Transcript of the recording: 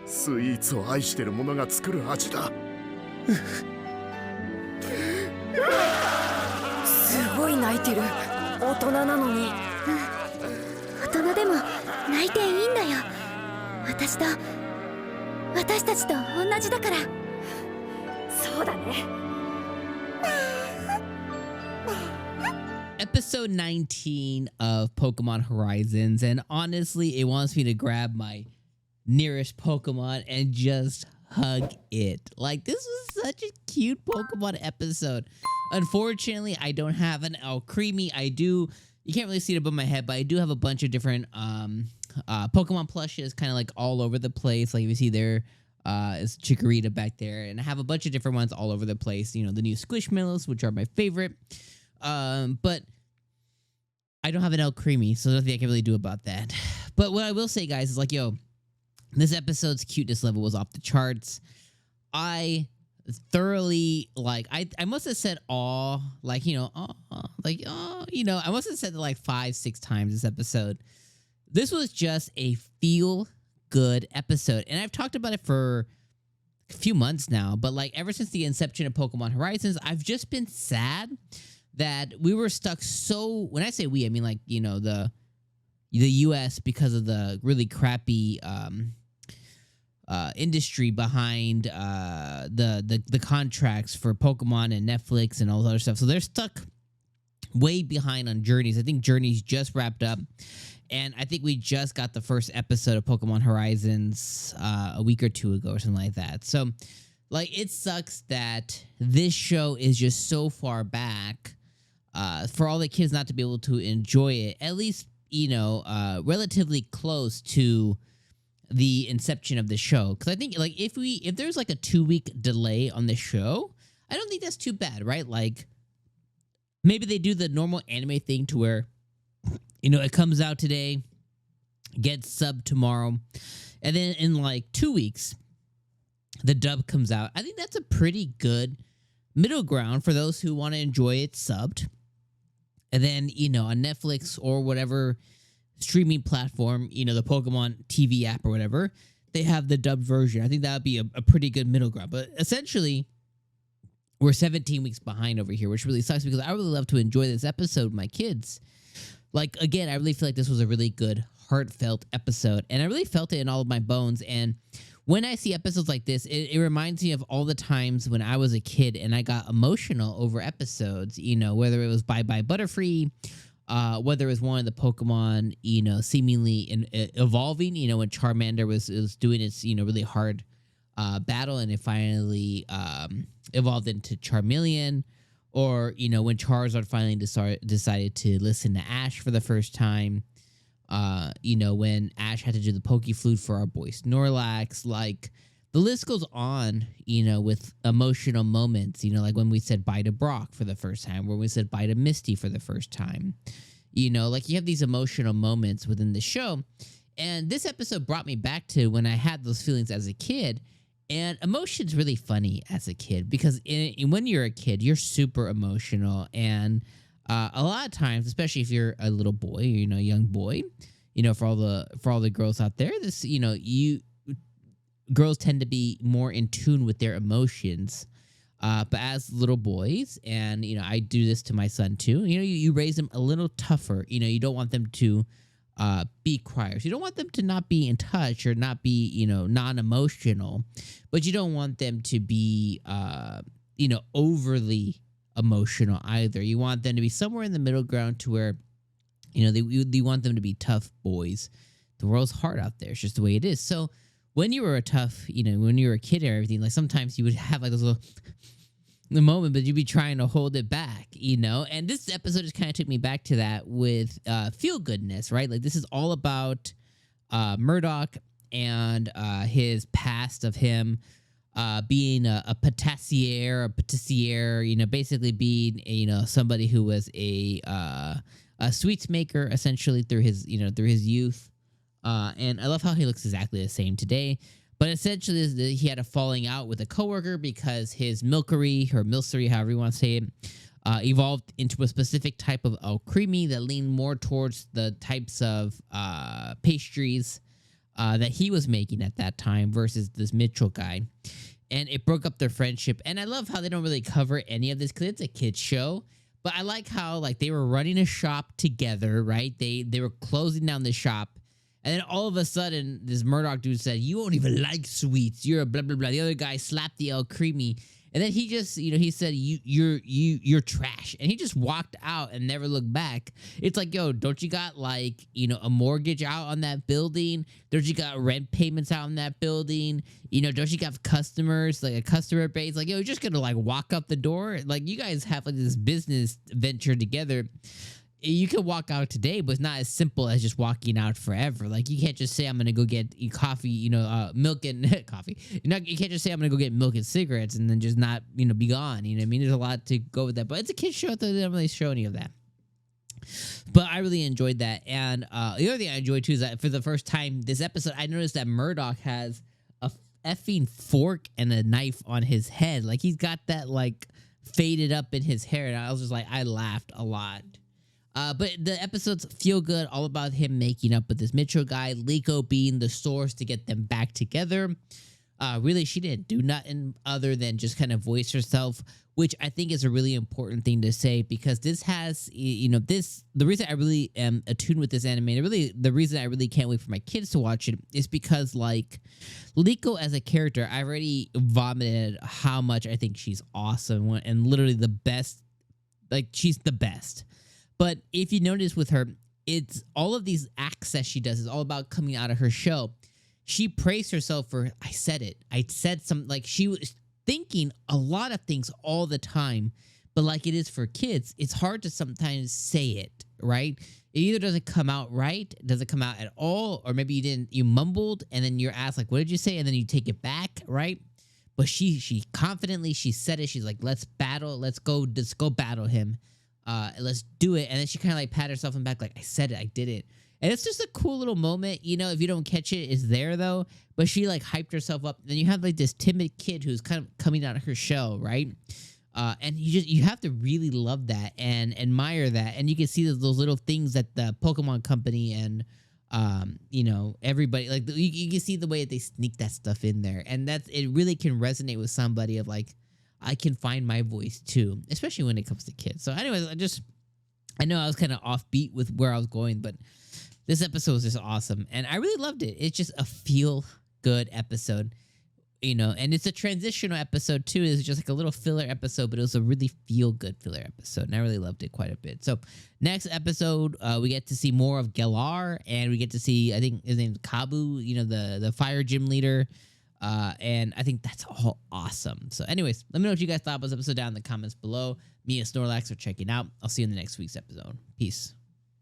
スイーツを愛してる者が作る味だ。すごい泣いてる。大人なのに。大人でも泣いていいんだよ。私たちと同じだから。そうだね。Episode 19 of Pokemon Horizons, and honestly, it wants me to grab my nearest Pokemon and just hug it. Like, this was such a cute Pokemon episode. Unfortunately, I don't have an 𝐿𝐶𝐷𝐼. I do, you can't really see it above my head, but I do have a bunch of different Pokemon plushes kind of like all over the place. Like, if you see there is Chikorita back there, and I have a bunch of different ones all over the place. You know, the new Squishmallows, which are my favorite. But I don't have an 𝐿𝐶𝐷𝐼, so there's nothing I can really do about that. But what I will say, guys, is like, yo, this episode's cuteness level was off the charts. I thoroughly, like, I must have said aw, like, you know, you know, I must have said it like 5-6 times this episode. This was just a feel-good episode. And I've talked about it for a few months now, but like ever since the inception of Pokemon Horizons, I've just been sad that we were stuck so, when I say we, I mean like, you know, the US, because of the really crappy industry behind the contracts for Pokemon and Netflix and all this other stuff. So they're stuck way behind on Journeys. I think Journeys just wrapped up, and I think we just got the first episode of Pokemon Horizons a week or two ago or something like that. So like, it sucks that this show is just so far back for all the kids not to be able to enjoy it, at least, you know, relatively close to the inception of the show. Because I think, like, if there's like a 2-week delay on the show, I don't think that's too bad, right? Like, maybe they do the normal anime thing to where, you know, it comes out today, gets subbed tomorrow, and then in like 2 weeks, the dub comes out. I think that's a pretty good middle ground for those who want to enjoy it subbed. And then, you know, on Netflix or whatever streaming platform, you know, the Pokemon TV app or whatever, they have the dubbed version. I think that would be a pretty good middle ground. But essentially, we're 17 weeks behind over here, which really sucks because I really love to enjoy this episode with my kids. Like, again, I really feel like this was a really good, heartfelt episode. And I really felt it in all of my bones. And when I see episodes like this, it reminds me of all the times when I was a kid and I got emotional over episodes, you know, whether it was Bye Bye Butterfree, whether it was one of the Pokemon, you know, seemingly evolving, you know, when Charmander was doing its, you know, really hard battle and it finally evolved into Charmeleon, or, you know, when Charizard finally decided to listen to Ash for the first time. You know, when Ash had to do the Pokeflute for our boy Snorlax, like, the list goes on, you know, with emotional moments, you know, like when we said bye to Brock for the first time, when we said bye to Misty for the first time, you know, like, you have these emotional moments within the show. And this episode brought me back to when I had those feelings as a kid. And emotion's really funny as a kid because when you're a kid, you're super emotional. And a lot of times, especially if you're a little boy, you know, young boy, you know, for all the girls out there, this, you know, girls tend to be more in tune with their emotions. But as little boys, and, you know, I do this to my son too, you know, you raise them a little tougher. You know, you don't want them to be criers. You don't want them to not be in touch or not be, you know, non-emotional, but you don't want them to be, you know, overly emotional either. You want them to be somewhere in the middle ground to where, you know, they want them to be tough boys. The world's hard out there. It's just the way it is. So when you were a tough, you know, when you were a kid and everything, like, sometimes you would have like those little the moment, but you'd be trying to hold it back, you know? And this episode just kind of took me back to that with feel-goodness, right? Like, this is all about Murdoch and his past of him being a patissier, you know, basically being, you know, somebody who was a sweets maker, essentially, through his youth. And I love how he looks exactly the same today. But essentially, he had a falling out with a coworker because his milkery, or milcery, however you want to say it, evolved into a specific type of 𝐿𝐶𝐷𝐼 that leaned more towards the types of pastries that he was making at that time versus this Mitchell guy. And it broke up their friendship. And I love how they don't really cover any of this because it's a kid's show. But I like how like they were running a shop together, right? They were closing down the shop. And then all of a sudden, this Murdoch dude said, "You won't even like sweets. You're a blah, blah, blah." The other guy slapped the 𝐿𝐶𝐷𝐷𝐼. And then he just, he said, you're trash. And he just walked out and never looked back. It's like, yo, don't you got like, a mortgage out on that building? Don't you got rent payments out on that building? Don't you got customers, like a customer base? Like, yo, you're just gonna like walk out the door? Like, you guys have like this business venture together. You can walk out today, but it's not as simple as just walking out forever. Like, you can't just say, "I'm gonna go get coffee," milk and coffee. You can't just say, "I'm gonna go get milk and cigarettes," and then just not, be gone. You know what I mean? There's a lot to go with that, but it's a kid's show, so they don't really show any of that. But I really enjoyed that, and the other thing I enjoyed too is that for the first time this episode, I noticed that Murdoch has a effing fork and a knife on his head. Like, he's got that like faded up in his hair, and I was just like, I laughed a lot. But the episodes feel good, all about him making up with this Mitchell guy, 𝐒𝐿𝐶 being the source to get them back together. Really, she didn't do nothing other than just kind of voice herself, which I think is a really important thing to say, because this has, the reason I really am attuned with this anime, and really the reason I really can't wait for my kids to watch it, is because like 𝐒𝐿𝐶 as a character, I already vomited how much I think she's awesome and literally the best. Like, she's the best. But if you notice with her, it's all of these acts that she does is all about coming out of her shell. She praised herself for, I said it. I said something, like she was thinking a lot of things all the time. But like it is for kids, it's hard to sometimes say it, right? It either doesn't come out right, doesn't come out at all, or maybe you mumbled and then you're asked like, "What did you say?" And then you take it back, right? But she confidently, she said it. She's like, "Let's battle. Let's go battle him. Let's do it." And then she kind of like pat herself on the back, like, "I said it, I did it." And it's just a cool little moment, if you don't catch it, it's there though. But she like hyped herself up. And then you have like this timid kid who's kind of coming out of her shell, right? And you have to really love that and admire that. And you can see those little things that the Pokemon company and everybody, like you can see the way that they sneak that stuff in there. And it really can resonate with somebody of like, I can find my voice too, especially when it comes to kids. So anyways, I know I was kind of offbeat with where I was going, but this episode was just awesome. And I really loved it. It's just a feel good episode, and it's a transitional episode too. It's just like a little filler episode, but it was a really feel good filler episode. And I really loved it quite a bit. So next episode, we get to see more of 𝐿𝐴, and we get to see, I think his name's Kabu, the fire gym leader. And I think that's all awesome. So anyways, let me know what you guys thought about this episode down in the comments below. Me and Snorlax are checking out. I'll see you in the next week's episode. Peace.